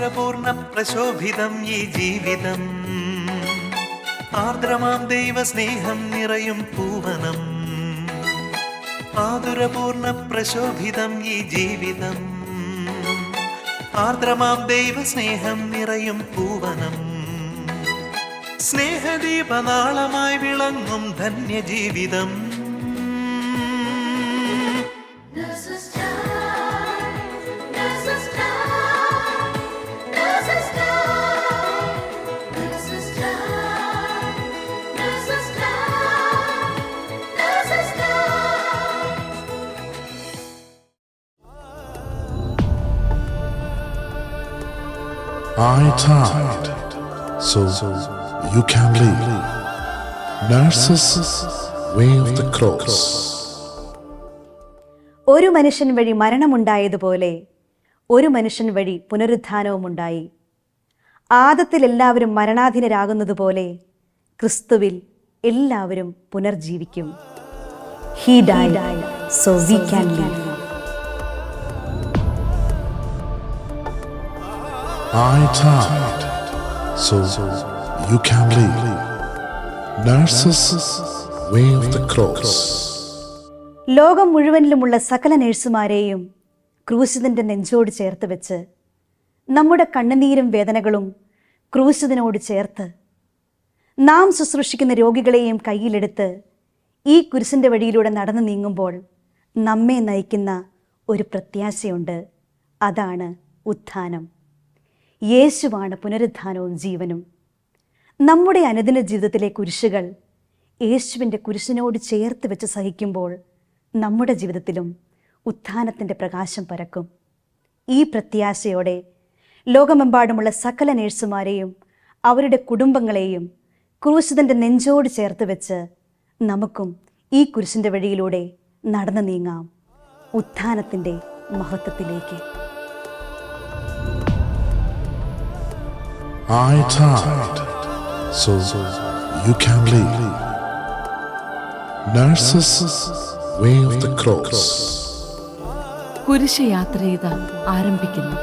മാധുരപൂർണ്ണ പ്രശോഭിതം ഈ ജീവിതം, ആർദ്രമാം ദൈവസ്നേഹം നിറയും പൂവനം. മാധുരപൂർണ്ണ പ്രശോഭിതം ഈ ജീവിതം, ആർദ്രമാം ദൈവസ്നേഹം നിറയും പൂവനം. സ്നേഹദീപനാളമായി വിളങ്ങും ധന്യജീവിതം. I died so you can live. Nurses way of the cross. ഒരു മനുഷ്യൻ വഴി മരണമുണ്ടായതുപോലെ ഒരു മനുഷ്യൻ വഴി പുനരുത്ഥാനവുമുണ്ടായി. ആദത്തിൽ എല്ലാവരും മരണാധീനരാകുന്നതുപോലെ ക്രിസ്തുവിൽ എല്ലാവരും പുനർജീവിക്കും. He died so we can live. I died so you can live. Nurses way of the cross. ലോകം മുഴുവനിലുമുള്ള സകല നഴ്സുമാരെയും ക്രൂശിതന്റെ നെഞ്ചോട് ചേർത്ത് വെച്ച് നമ്മുടെ കണ്ണുനീരും വേദനകളും ക്രൂശിതനോട് ചേർത്ത് നാം ശുശ്രൂഷിക്കുന്ന രോഗികളെയും കയ്യിലെടുത്ത് ഈ കുരിശിൻ്റെ വഴിയിലൂടെ നടന്നു നീങ്ങുമ്പോൾ നമ്മെ നയിക്കുന്ന ഒരു പ്രത്യാശയുണ്ട്. അതാണ് ഉത്ഥാനം. യേശുവാണ് പുനരുത്ഥാനവും ജീവനും. നമ്മുടെ അനുദിന ജീവിതത്തിലെ കുരിശുകൾ യേശുവിൻ്റെ കുരിശിനോട് ചേർത്ത് വെച്ച് സഹിക്കുമ്പോൾ നമ്മുടെ ജീവിതത്തിലും ഉത്ഥാനത്തിൻ്റെ പ്രകാശം പരക്കും. ഈ പ്രത്യാശയോടെ ലോകമെമ്പാടുമുള്ള സകല നേഴ്സുമാരെയും അവരുടെ കുടുംബങ്ങളെയും ക്രൂശിതൻ്റെ നെഞ്ചോട് ചേർത്ത് വെച്ച് നമുക്കും ഈ കുരിശിൻ്റെ വഴിയിലൂടെ നടന്നു നീങ്ങാം ഉത്ഥാനത്തിൻ്റെ മഹത്വത്തിലേക്ക്. I died so you can live. Nurses way of the cross. കുരിശ് യാത്രയിത ആരംഭിക്കുന്നു.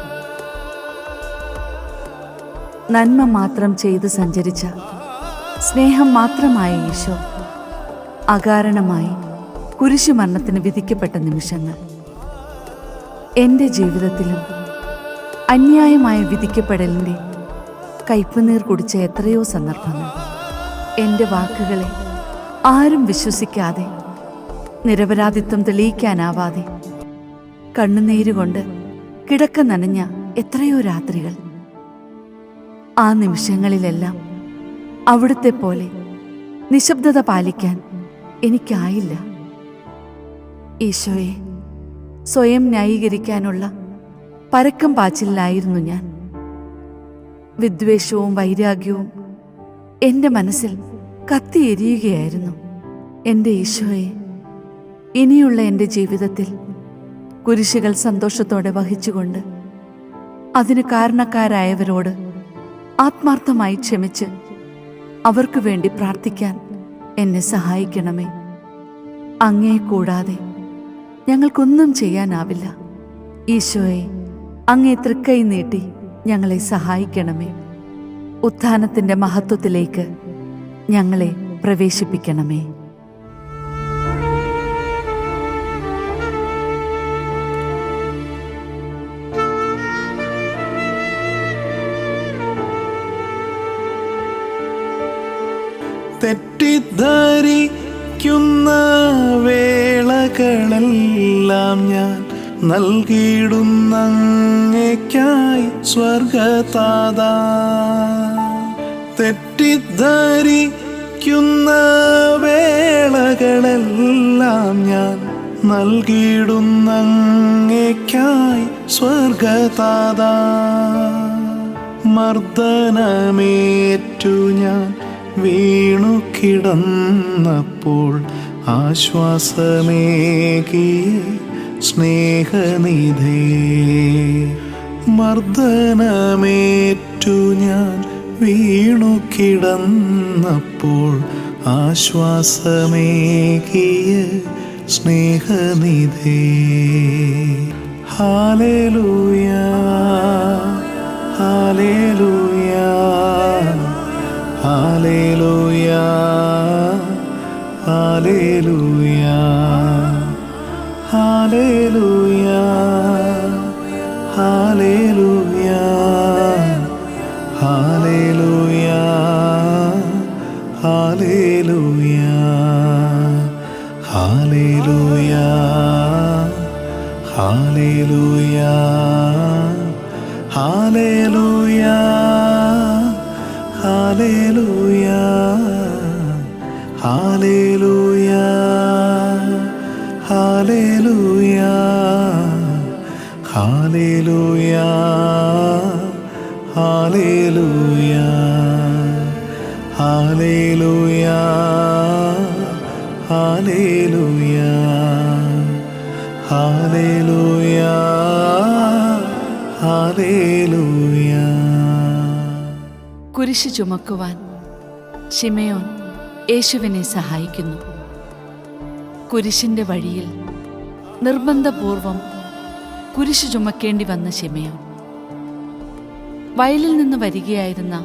നന്മ മാത്രം ചെയ്തു സഞ്ചരിച്ച സ്നേഹം മാത്രമായ ഈശോ അകാരണമായി കുരിശു മരണത്തിന് വിധിക്കപ്പെട്ട നിമിഷങ്ങൾ. എൻ്റെ ജീവിതത്തിലും അന്യായമായ വിധിക്കപ്പെടലിൻ്റെ കയ്പുനീർ കുടിച്ച എത്രയോ സന്ദർഭങ്ങൾ. എൻ്റെ വാക്കുകളെ ആരും വിശ്വസിക്കാതെ, നിരപരാധിത്വം തെളിയിക്കാനാവാതെ കണ്ണുനീരുകൊണ്ട് കിടക്ക നനഞ്ഞ എത്രയോ രാത്രികൾ. ആ നിമിഷങ്ങളിലെല്ലാം അവിടുത്തെ പോലെ നിശബ്ദത പാലിക്കാൻ എനിക്കായില്ല. ഈശോയെ സ്വയം ന്യായീകരിക്കാനുള്ള പരക്കം പാച്ചിലായിരുന്നു ഞാൻ. വിദ്വേഷവും വൈരാഗ്യവും എൻ്റെ മനസ്സിൽ കത്തിയെരിയുകയായിരുന്നു. എൻ്റെ ഈശോയെ, ഇനിയുള്ള എൻ്റെ ജീവിതത്തിൽ കുരിശുകൾ സന്തോഷത്തോടെ വഹിച്ചുകൊണ്ട് അതിന് കാരണക്കാരായവരോട് ആത്മാർത്ഥമായി ക്ഷമിച്ച് അവർക്ക് വേണ്ടി പ്രാർത്ഥിക്കാൻ എന്നെ സഹായിക്കണമേ. അങ്ങയെ കൂടാതെ ഞങ്ങൾക്കൊന്നും ചെയ്യാനാവില്ല. ഈശോയെ, അങ്ങേ തൃക്കൈ നീട്ടി ഞങ്ങളെ സഹായിക്കണമേ. ഉത്ഥാനത്തിൻ്റെ മഹത്വത്തിലേക്ക് ഞങ്ങളെ പ്രവേശിപ്പിക്കണമേ. തെറ്റിദ്ധരിക്കുന്ന വേളകളെല്ലാം ഞാൻ നൽകിയിടുന്നങ്ങേയ്ക്കായി സ്വർഗതാതാ. തെറ്റിദ്ധരിക്കുന്ന വേളകളെല്ലാം ഞാൻ നൽകിയിടുന്നങ്ങേയ്ക്കായി സ്വർഗതാതാ. മർദ്ദനമേറ്റു ഞാൻ വീണു കിടന്നപ്പോൾ ആശ്വാസമേകിയ സ്നേഹനിധേ. മർദ്ദനമേറ്റു ഞാൻ വീണു കിടന്നപ്പോൾ ആശ്വാസമേകിയ സ്നേഹനിധേ. ഹല്ലേലൂയ ഹല്ലേലൂയ ഹല്ലേലൂയ ഹല്ലേലൂയ ഹല്ലേലൂയ ഹല്ലേലൂയ ഹല്ലേലൂയ ഹല്ലേലൂയ ഹല്ലേലൂയ ഹല്ലേലൂയ ഹല്ലേലൂയ ഹല്ലേലൂയ ഹല്ലേലൂയ ഹല്ലേലൂയ ഹല്ലേലൂയ ഹല്ലേലൂയ ഹല്ലേലൂയ ഹല്ലേലൂയ ഹല്ലേലൂയ ഹല്ലേലൂയ. കുരിശ് ചുമക്കുവാൻ ശിമെയോൻ യേശുവിനെ സഹായിക്കുന്നു. കുരിശിൻ്റെ വഴിയിൽ നിർബന്ധപൂർവം കുരിശ് ചുമക്കേണ്ടി വന്ന ശിമെയോൻ വയലിൽ നിന്ന് വരികയായിരുന്ന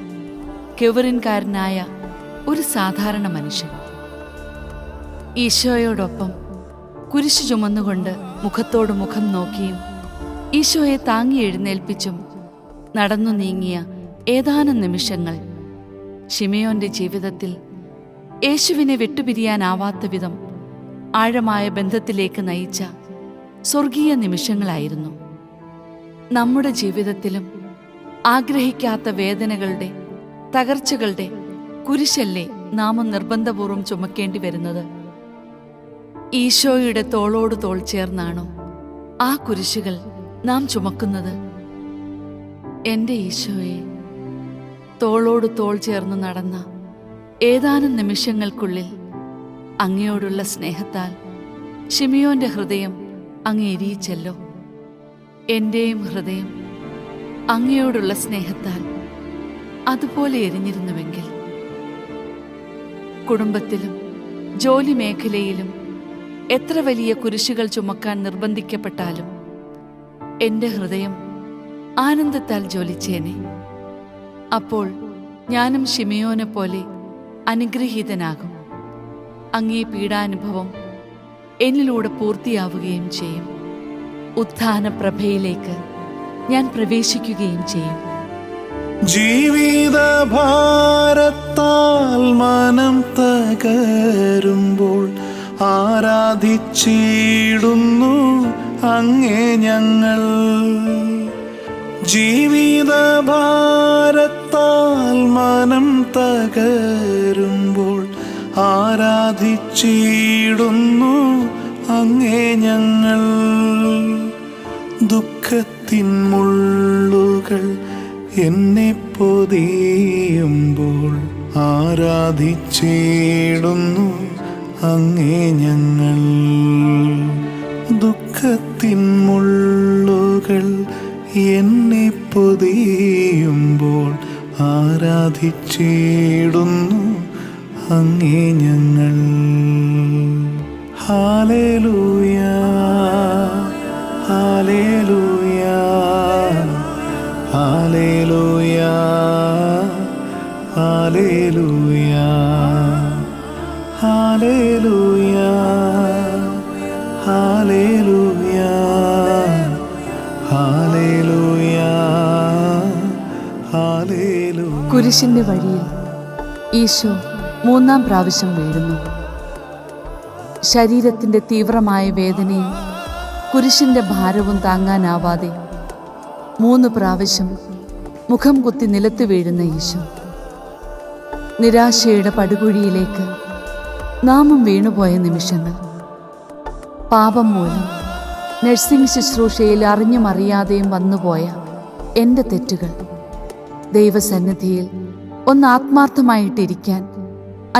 കെവറിൻകാരനായ ഒരു സാധാരണ മനുഷ്യൻ. ഈശോയോടൊപ്പം കുരിശ് ചുമന്നുകൊണ്ട് മുഖത്തോട് മുഖം നോക്കിയും ഈശോയെ താങ്ങി എഴുന്നേൽപ്പിച്ചും നടന്നു നീങ്ങിയ ഏതാനും നിമിഷങ്ങൾ ശിമെയോന്റെ ജീവിതത്തിൽ യേശുവിനെ വിട്ടുപിരിയാനാവാത്ത വിധം ആഴമായ ബന്ധത്തിലേക്ക് നയിച്ച സ്വർഗീയ നിമിഷങ്ങളായിരുന്നു. നമ്മുടെ ജീവിതത്തിലും ആഗ്രഹിക്കാത്ത വേദനകളുടെ, തകർച്ചകളുടെ കുരിശല്ലേ നാം നിർബന്ധപൂർവ്വം ചുമക്കേണ്ടി വരുന്നത്? ഈശോയുടെ തോളോട് തോൾ ചേർന്നാണോ ആ കുരിശുകൾ നാം ചുമക്കുന്നത്? എൻ്റെ ഈശോയെ, തോളോട് തോൾ ചേർന്ന് നടന്ന ഏതാനും നിമിഷങ്ങൾക്കുള്ളിൽ അങ്ങയോടുള്ള സ്നേഹത്താൽ ശിമെയോന്റെ ഹൃദയം അങ്ങ് എരിയിച്ചല്ലോ. എൻ്റെയും ഹൃദയം അങ്ങയോടുള്ള സ്നേഹത്താൽ അതുപോലെ എരിഞ്ഞിരുന്നുവെങ്കിൽ. കുടുംബത്തിലും ജോലി മേഖലയിലും എത്ര വലിയ കുരിശുകൾ ചുമക്കാൻ നിർബന്ധിക്കപ്പെട്ടാലും എൻ്റെ ഹൃദയം ആനന്ദത്താൽ ജ്വലിച്ചേനെ. അപ്പോൾ ഞാനും ശിമെയോനെ പോലെ അനുഗ്രഹീതനാകും. അങ്ങേ പീഡാനുഭവം എന്നിലൂടെ പൂർത്തിയാവുകയും ചെയ്യും. ഉത്ഥാനപ്രഭയിലേക്ക് ഞാൻ പ്രവേശിക്കുകയും ചെയ്യും. ജീവിതഭാരത്താൽ മനം തകരുമ്പോൾ ആരാധിച്ചിടുന്നു അങ്ങേ ഞങ്ങൾ. ജീവിതഭാരത്താൽ മനം തകരുമ്പോൾ ആരാധിച്ചിടുന്നു അങ്ങേ ഞങ്ങൾ. ദുഃഖത്തിൻ മുള്ളുകൾ എന്നെ പൊതിയുമ്പോൾ ആരാധിച്ചിടുന്നു അങ്ങേ ഞങ്ങൾ. ദുഃഖത്തിൻ മുള്ളുകൾ എന്നെ പൊതിയുമ്പോൾ ആരാധിച്ചിടുന്നു അങ്ങേ ഞങ്ങൾ. ഹല്ലേലൂയ ഹല്ലേലൂയ ഹല്ലേലൂയ ഹല്ലേലൂയ ഹല്ലേലൂയ ഹല്ലേലൂയ ഹല്ലേലൂയ ഹല്ലേലൂയ. കുരിശിന്റെ വഴിയിൽ ഈശോ 3 പ്രാവശ്യം വീഴുന്നു. ശരീരത്തിൻ്റെ തീവ്രമായ വേദനയും കുരിശിൻ്റെ ഭാരവും താങ്ങാനാവാതെ 3 പ്രാവശ്യം മുഖം കുത്തി നിലത്ത് വീഴുന്ന ഈശോ. നിരാശയുടെ പടുകുഴിയിലേക്ക് നാമും വീണുപോയ നിമിഷങ്ങൾ. പാപം മൂലം നഴ്സിംഗ് ശുശ്രൂഷയിൽ അറിഞ്ഞും അറിയാതെയും വന്നുപോയ എൻ്റെ തെറ്റുകൾ. ദൈവസന്നിധിയിൽ ഒന്ന് ആത്മാർത്ഥമായിട്ടിരിക്കാൻ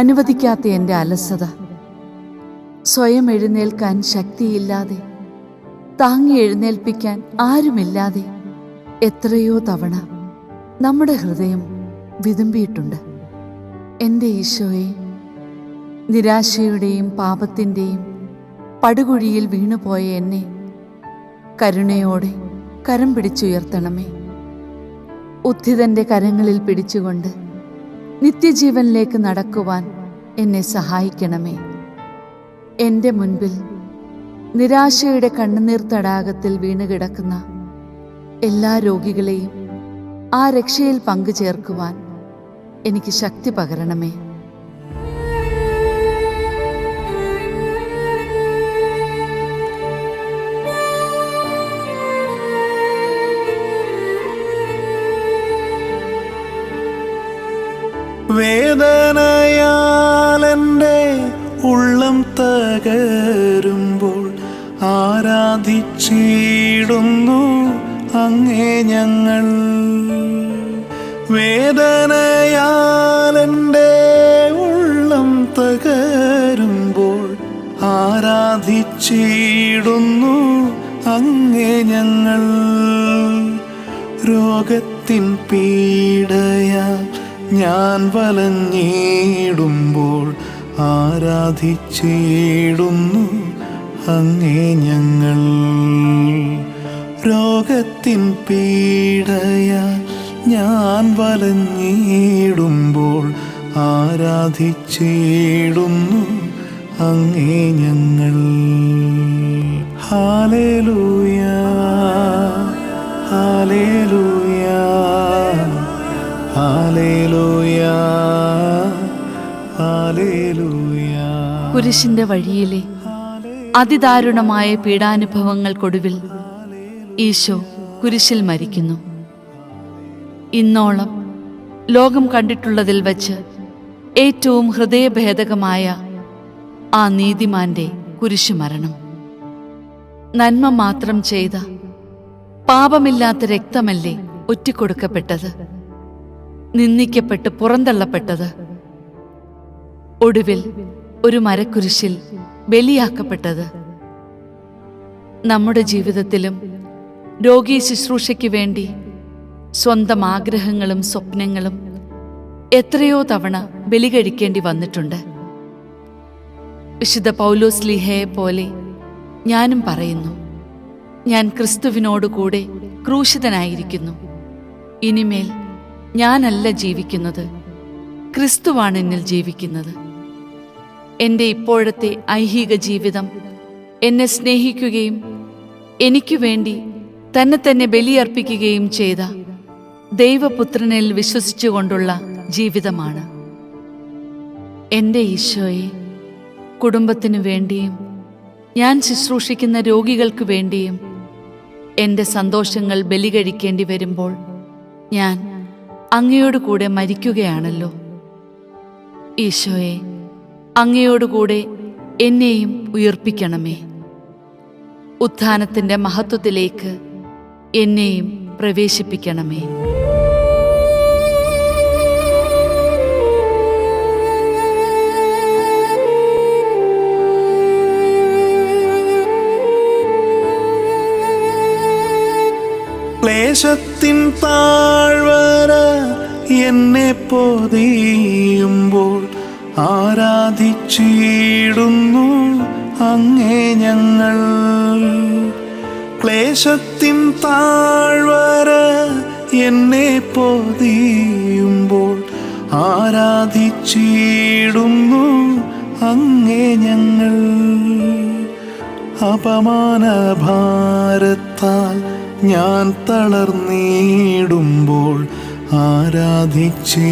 അനുവദിക്കാത്ത എൻ്റെ അലസത. സ്വയം എഴുന്നേൽക്കാൻ ശക്തിയില്ലാതെ, താങ്ങി എഴുന്നേൽപ്പിക്കാൻ ആരുമില്ലാതെ എത്രയോ തവണ നമ്മുടെ ഹൃദയം വിതുമ്പിയിട്ടുണ്ട്. എൻ്റെ ഈശോയെ, നിരാശയുടെയും പാപത്തിൻ്റെയും പടുകുഴിയിൽ വീണുപോയ എന്നെ കരുണയോടെ കരം പിടിച്ചുയർത്തണമേ. ഉത്ഥിതന്റെ കരങ്ങളിൽ പിടിച്ചുകൊണ്ട് നിത്യജീവനിലേക്ക് നടക്കുവാൻ എന്നെ സഹായിക്കണമേ. എൻ്റെ മുൻപിൽ നിരാശയുടെ കണ്ണുനീർ തടാകത്തിൽ വീണുകിടക്കുന്ന എല്ലാ രോഗികളെയും ആ രക്ഷയിൽ പങ്കുചേർക്കുവാൻ എനിക്ക് ശക്തി പകരണമേ. വേദനയാലെൻ്റെ ഉള്ളം തകരുമ്പോൾ ആരാധിച്ചിടുന്നു അങ്ങേ ഞങ്ങൾ. വേദനയാലെൻ്റെ ഉള്ളം തകരുമ്പോൾ ആരാധിച്ചിടുന്നു അങ്ങേ ഞങ്ങൾ. രോഗത്തിൻ പീഡയാൽ ഞാൻ വലഞ്ഞിടുമ്പോൾ ആരാധിച്ചിടുന്നു അങ്ങേ ഞങ്ങൾ. രോഗത്തിൻ പീഡയാൽ ഞാൻ വലഞ്ഞിടുമ്പോൾ ആരാധിച്ചിടുന്നു അങ്ങേ ഞങ്ങൾ. ഹല്ലേലൂയ, ഹല്ലേലൂയ, ഹല്ലേലൂയ, ഹല്ലേലൂയ. കുരിശിന്റെ വഴിയിലെ അതിദാരുണമായ പീഡാനുഭവങ്ങൾക്കൊടുവിൽ ഈശോ കുരിശിൽ മരിക്കുന്നു. ഇന്നോളം ലോകം കണ്ടിട്ടുള്ളതിൽ വച്ച് ഏറ്റവും ഹൃദയഭേദകമായ ആ നീതിമാന്റെ കുരിശുമരണം. നന്മ മാത്രം ചെയ്ത പാപമില്ലാത്ത രക്തമല്ലേ ഒറ്റിക്കൊടുക്കപ്പെട്ടത്, നിന്ദിക്കപ്പെട്ട് പുറന്തള്ളപ്പെട്ടത്, ഒടുവിൽ ഒരു മരക്കുരിശിൽ ബലിയാക്കപ്പെട്ടത്. നമ്മുടെ ജീവിതത്തിലും രോഗീ ശുശ്രൂഷയ്ക്ക് വേണ്ടി സ്വന്തം ആഗ്രഹങ്ങളും സ്വപ്നങ്ങളും എത്രയോ തവണ ബലി കഴിക്കേണ്ടി വന്നിട്ടുണ്ട്. വിശുദ്ധ പൗലോസ്ലീഹയെ പോലെ ഞാനും പറയുന്നു, ഞാൻ ക്രിസ്തുവിനോടുകൂടെ ക്രൂശിതനായിരിക്കുന്നു. ഇനിമേൽ ഞാനല്ല ജീവിക്കുന്നത്, ക്രിസ്തുവാണ് എന്നിൽ ജീവിക്കുന്നത്. എൻ്റെ ഇപ്പോഴത്തെ ഐഹിക ജീവിതം എന്നെ സ്നേഹിക്കുകയും എനിക്കു വേണ്ടി തന്നെ ബലിയർപ്പിക്കുകയും ചെയ്ത ദൈവപുത്രനിൽ വിശ്വസിച്ചുകൊണ്ടുള്ള ജീവിതമാണ്. എൻ്റെ ഈശോയെ, കുടുംബത്തിനു വേണ്ടിയും ഞാൻ ശുശ്രൂഷിക്കുന്ന രോഗികൾക്ക് വേണ്ടിയും എൻ്റെ സന്തോഷങ്ങൾ ബലി കഴിക്കേണ്ടി വരുമ്പോൾ ഞാൻ അങ്ങയോടുകൂടെ മരിക്കുകയാണല്ലോ. ഈശോയെ, അങ്ങയോടുകൂടെ എന്നെയും ഉയർപ്പിക്കണമേ. ഉത്ഥാനത്തിൻ്റെ മഹത്വത്തിലേക്ക് എന്നെയും പ്രവേശിപ്പിക്കണമേ. ക്ലേശത്തിൻ താഴ്വര എന്നെ പൊതിയുമ്പോൾ ആരാധിച്ചിടുന്നു അങ്ങേ ഞങ്ങൾ. ക്ലേശത്തിൻ താഴ്വര എന്നെ പൊതിയുമ്പോൾ ആരാധിച്ചിടുന്നു അങ്ങേ ഞങ്ങൾ. അപമാനഭാരത്താൽ ഞാൻ തളർന്നിടുമ്പോൾ ആരാധിച്ചിടുന്നു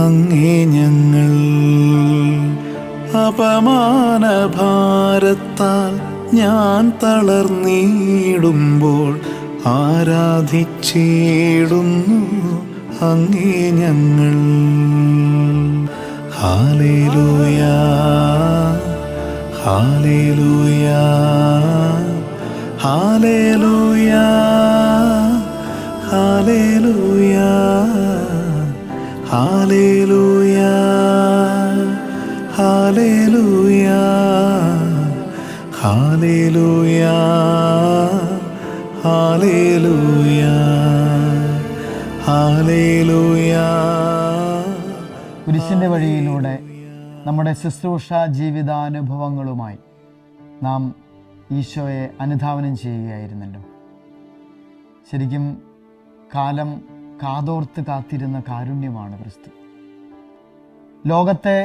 അങ്ങേ ഞങ്ങൾ. അപമാനഭാരത്താൽ ഞാൻ തളർന്നിടുമ്പോൾ ആരാധിച്ചിടുന്നു അങ്ങേ ഞങ്ങൾ. ഹല്ലേലൂയ, ഹല്ലേലൂയ, ഹല്ലേലൂയ, ഹല്ലേലൂയ, ഹല്ലേലൂയ, ഹല്ലേലൂയ, ഹല്ലേലൂയ, ഹല്ലേലൂയ, ഹല്ലേലൂയ. കുരിശിൻ്റെ വഴിയിലൂടെ നമ്മുടെ ശുശ്രൂഷ ജീവിതാനുഭവങ്ങളുമായി നാം ഈശോയെ അനുധാവനം ചെയ്യുകയായിരുന്നല്ലോ. ശരിക്കും കാലം കാതോർത്ത് കാത്തിരുന്ന കാരുണ്യമാണ് ക്രിസ്തു. ലോകത്തെ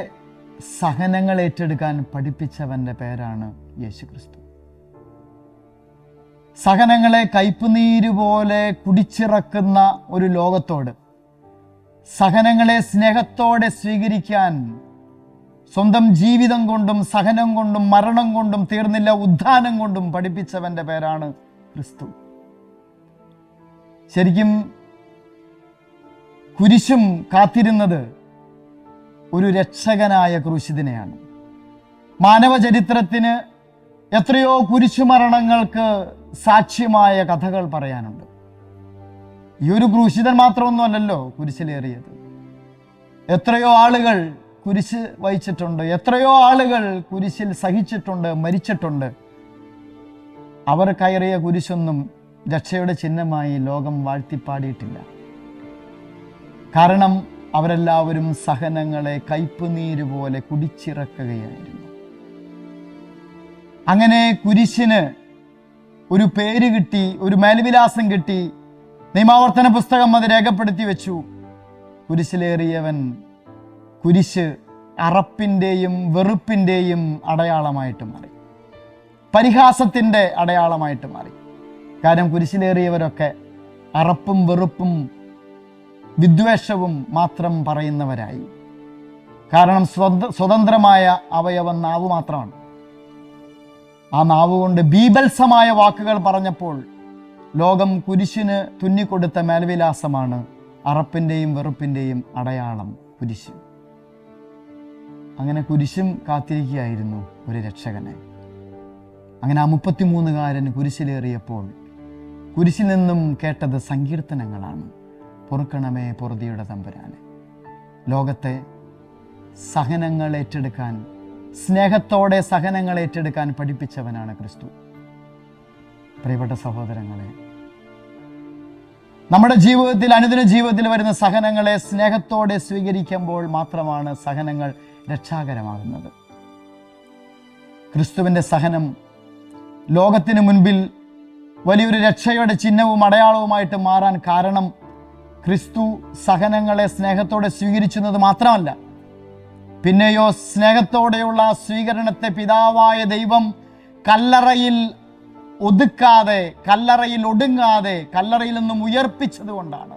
സഹനങ്ങൾ ഏറ്റെടുക്കാൻ പഠിപ്പിച്ചവൻ്റെ പേരാണ് യേശു ക്രിസ്തു. സഹനങ്ങളെ കയ്പുനീരുപോലെ കുടിച്ചിറക്കുന്ന ഒരു ലോകത്തോട് സഹനങ്ങളെ സ്നേഹത്തോടെ സ്വീകരിക്കാൻ സ്വന്തം ജീവിതം കൊണ്ടും സഹനം കൊണ്ടും മരണം കൊണ്ടും തീർന്നില്ല, ഉദ്ധാനം കൊണ്ടും പഠിപ്പിച്ചവൻ്റെ പേരാണ് ക്രിസ്തു. ശരിക്കും കുരിശും കാത്തിരുന്നത് ഒരു രക്ഷകനായ ക്രൂശിതനെയാണ്. മാനവ ചരിത്രത്തിന് എത്രയോ കുരിശുമരണങ്ങൾക്ക് സാക്ഷ്യമായ കഥകൾ പറയാനുണ്ട്. ഈ ഒരു ക്രൂശിതൻ മാത്രമൊന്നുമല്ലല്ലോ കുരിശിലേറിയത്. എത്രയോ ആളുകൾ കുരിശ് വഹിച്ചിട്ടുണ്ട്, എത്രയോ ആളുകൾ കുരിശിൽ സഹിച്ചിട്ടുണ്ട്, മരിച്ചിട്ടുണ്ട്. അവർ കയറിയ കുരിശൊന്നും രക്ഷയുടെ ചിഹ്നമായി ലോകം വാഴ്ത്തിപ്പാടിയിട്ടില്ല. കാരണം അവരെല്ലാവരും സഹനങ്ങളെ കയ്പുനീരുപോലെ കുടിച്ചിറക്കുകയായിരുന്നു. അങ്ങനെ കുരിശിന് ഒരു പേര് കിട്ടി, ഒരു മേൽവിലാസം കിട്ടി. നിയമാവർത്തന പുസ്തകം അത് രേഖപ്പെടുത്തി വെച്ചു. കുരിശിലേറിയവൻ, കുരിശ് അറപ്പിൻ്റെയും വെറുപ്പിൻ്റെയും അടയാളമായിട്ട് മാറി, പരിഹാസത്തിൻ്റെ അടയാളമായിട്ട് മാറി. കാരണം കുരിശിലേറിയവരൊക്കെ അറപ്പും വെറുപ്പും വിദ്വേഷവും മാത്രം പറയുന്നവരായി. കാരണം സ്വതന്ത്രമായ അവയവം നാവ് മാത്രമാണ്. ആ നാവ് കൊണ്ട് ബീഭത്സമായ വാക്കുകൾ പറഞ്ഞപ്പോൾ ലോകം കുരിശിന് തുന്നിക്കൊടുത്ത മേൽവിലാസമാണ് അറപ്പിൻ്റെയും വെറുപ്പിൻ്റെയും അടയാളം കുരിശ്. അങ്ങനെ കാത്തിരിക്കുകയായിരുന്നു ഒരു രക്ഷകനെ. അങ്ങനെ ആ 33-കാരൻ കുരിശിലേറിയപ്പോൾ കുരിശിൽ നിന്നും കേട്ടത് സങ്കീർത്തനങ്ങളാണ്. പൊറുക്കണമേ പൊറുതിയുടെ തമ്പുരാനെ. ലോകത്തെ സഹനങ്ങൾ ഏറ്റെടുക്കാൻ, സ്നേഹത്തോടെ സഹനങ്ങൾ ഏറ്റെടുക്കാൻ പഠിപ്പിച്ചവനാണ് ക്രിസ്തു. പ്രിയപ്പെട്ട സഹോദരങ്ങളെ, നമ്മുടെ ജീവിതത്തിൽ, അനുദിന ജീവിതത്തിൽ വരുന്ന സഹനങ്ങളെ സ്നേഹത്തോടെ സ്വീകരിക്കുമ്പോൾ മാത്രമാണ് സഹനങ്ങൾ രക്ഷാകരമാകുന്നത്. ക്രിസ്തുവിൻ്റെ സഹനം ലോകത്തിന് മുൻപിൽ വലിയൊരു രക്ഷയുടെ ചിഹ്നവും അടയാളവുമായിട്ട് മാറാൻ കാരണം ക്രിസ്തു സഹനങ്ങളെ സ്നേഹത്തോടെ സ്വീകരിച്ചത് മാത്രമല്ല, പിന്നെയോ സ്നേഹത്തോടെയുള്ള സ്വീകരണത്തെ പിതാവായ ദൈവം കല്ലറയിൽ ഒതുക്കാതെ, കല്ലറയിൽ ഒടുങ്ങാതെ, കല്ലറയിൽ നിന്നും ഉയർപ്പിച്ചത് കൊണ്ടാണ്.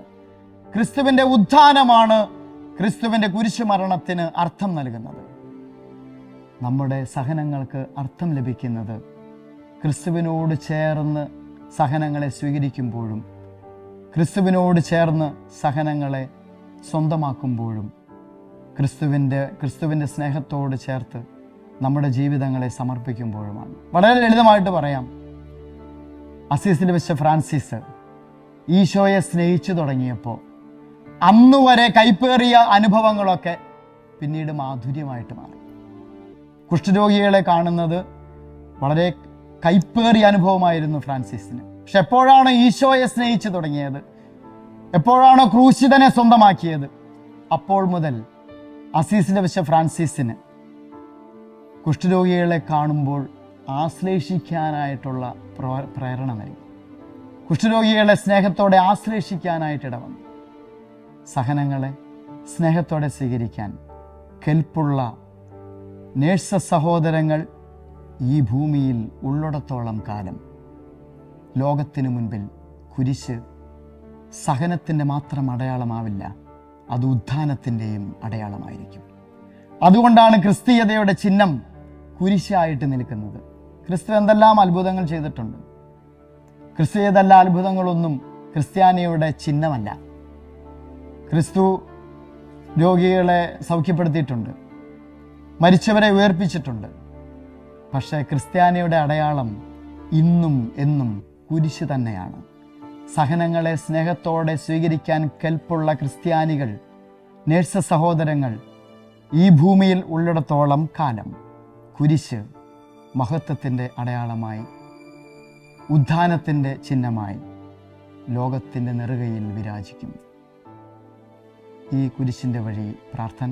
ക്രിസ്തുവിൻ്റെ ഉത്ഥാനമാണ് ക്രിസ്തുവിൻ്റെ കുരിശുമരണത്തിന് അർത്ഥം നൽകുന്നത്. നമ്മുടെ സഹനങ്ങൾക്ക് അർത്ഥം ലഭിക്കുന്നത് ക്രിസ്തുവിനോട് ചേർന്ന് സഹനങ്ങളെ സ്വീകരിക്കുമ്പോഴും ക്രിസ്തുവിനോട് ചേർന്ന് സഹനങ്ങളെ സ്വന്തമാക്കുമ്പോഴും ക്രിസ്തുവിൻ്റെ സ്നേഹത്തോട് ചേർത്ത് നമ്മുടെ ജീവിതങ്ങളെ സമർപ്പിക്കുമ്പോഴുമാണ്. വളരെ ലളിതമായിട്ട് പറയാം, അസീസിൽ വെച്ച ഫ്രാൻസിസ് ഈശോയെ സ്നേഹിച്ചു തുടങ്ങിയപ്പോൾ അന്നുവരെ കൈപ്പേറിയ അനുഭവങ്ങളൊക്കെ പിന്നീട് മാധുര്യമായിട്ട് മാറി. കുഷ്ഠരോഗികളെ കാണുന്നത് വളരെ കൈപ്പേറിയ അനുഭവമായിരുന്നു ഫ്രാൻസിസിന്. പക്ഷെ എപ്പോഴാണ് ഈശോയെ സ്നേഹിച്ചു തുടങ്ങിയത്, എപ്പോഴാണോ ക്രൂശിതനെ സ്വന്തമാക്കിയത്, അപ്പോൾ മുതൽ അസീസിൽ വെച്ച ഫ്രാൻസിസിന് കുഷ്ഠരോഗികളെ കാണുമ്പോൾ ആശ്ലേഷിക്കാനായിട്ടുള്ള പ്രേരണ നൽകി. കുഷ്ഠരോഗികളെ സ്നേഹത്തോടെ ആശ്ലേഷിക്കാനായിട്ട് ഇടവന്നു. സഹനങ്ങളെ സ്നേഹത്തോടെ സ്വീകരിക്കാൻ കെൽപ്പുള്ള നേഴ്സ് സഹോദരങ്ങൾ ഈ ഭൂമിയിൽ ഉള്ളിടത്തോളം കാലം ലോകത്തിനു മുൻപിൽ കുരിശ് സഹനത്തിൻ്റെ മാത്രം അടയാളമാവില്ല, അത് ഉത്ഥാനത്തിൻ്റെയും അടയാളമായിരിക്കും. അതുകൊണ്ടാണ് ക്രിസ്തീയതയുടെ ചിഹ്നം കുരിശായിട്ട് നിൽക്കുന്നത്. ക്രിസ്തു എന്തെല്ലാം അത്ഭുതങ്ങൾ ചെയ്തിട്ടുണ്ട്. ക്രിസ്തു ചെയ്തെല്ലാ അത്ഭുതങ്ങളൊന്നും ക്രിസ്ത്യാനിയുടെ ചിഹ്നമല്ല. ക്രിസ്തു രോഗികളെ സൗഖ്യപ്പെടുത്തിയിട്ടുണ്ട്, മരിച്ചവരെ ഉയർപ്പിച്ചിട്ടുണ്ട്. പക്ഷേ ക്രിസ്ത്യാനിയുടെ അടയാളം ഇന്നും എന്നും കുരിശ് തന്നെയാണ്. സഹനങ്ങളെ സ്നേഹത്തോടെ സ്വീകരിക്കാൻ കെൽപ്പുള്ള ക്രിസ്ത്യാനികൾ, നേഴ്സ് സഹോദരങ്ങൾ ഈ ഭൂമിയിൽ ഉള്ളിടത്തോളം കാലം കുരിശ് മഹത്വത്തിൻ്റെ അടയാളമായി, ഉത്ഥാനത്തിൻ്റെ ചിഹ്നമായി ലോകത്തിൻ്റെ നെറുകയിൽ വിരാജിക്കും. ഈ കുരിശിൻ്റെ വഴി പ്രാർത്ഥന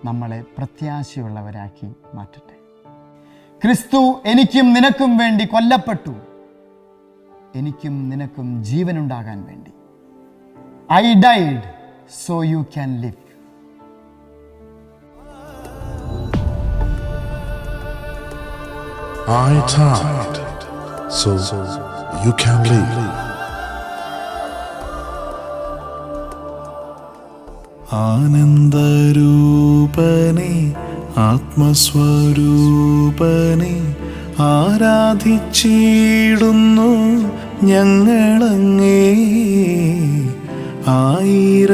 നമ്മളെ പ്രത്യാശയുള്ളവരാക്കി മാറ്റട്ടെ. ക്രിസ്തു എനിക്കും നിനക്കും വേണ്ടി കൊല്ലപ്പെട്ടു, എനിക്കും നിനക്കും ജീവനുണ്ടാകാൻ വേണ്ടി. I died so you can live. I died so you can live. ആനന്ദരൂപനെ ആത്മസ്വരൂപനെ ആരാധിച്ചിടുന്നു ഞങ്ങളങ്ങേ. ആയിരമായിരം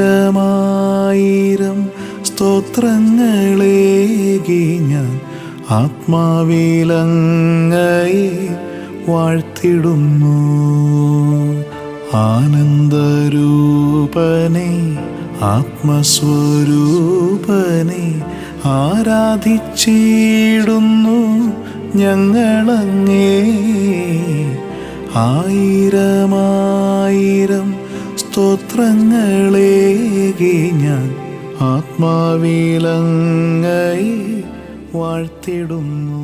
സ്തോത്രങ്ങളേകി ഞാൻ ആത്മാവിലങ്ങയെ വാഴ്ത്തിടുന്നു. ആനന്ദരൂപനെ ആത്മസ്വരൂപനെ ആരാധിച്ചിടുന്നു ഞങ്ങളങ്ങേ. ആയിരമായിരം സ്തോത്രങ്ങളേകി ഞാൻ ആത്മാവിലങ്ങയെ വാഴ്ത്തിടുന്നു.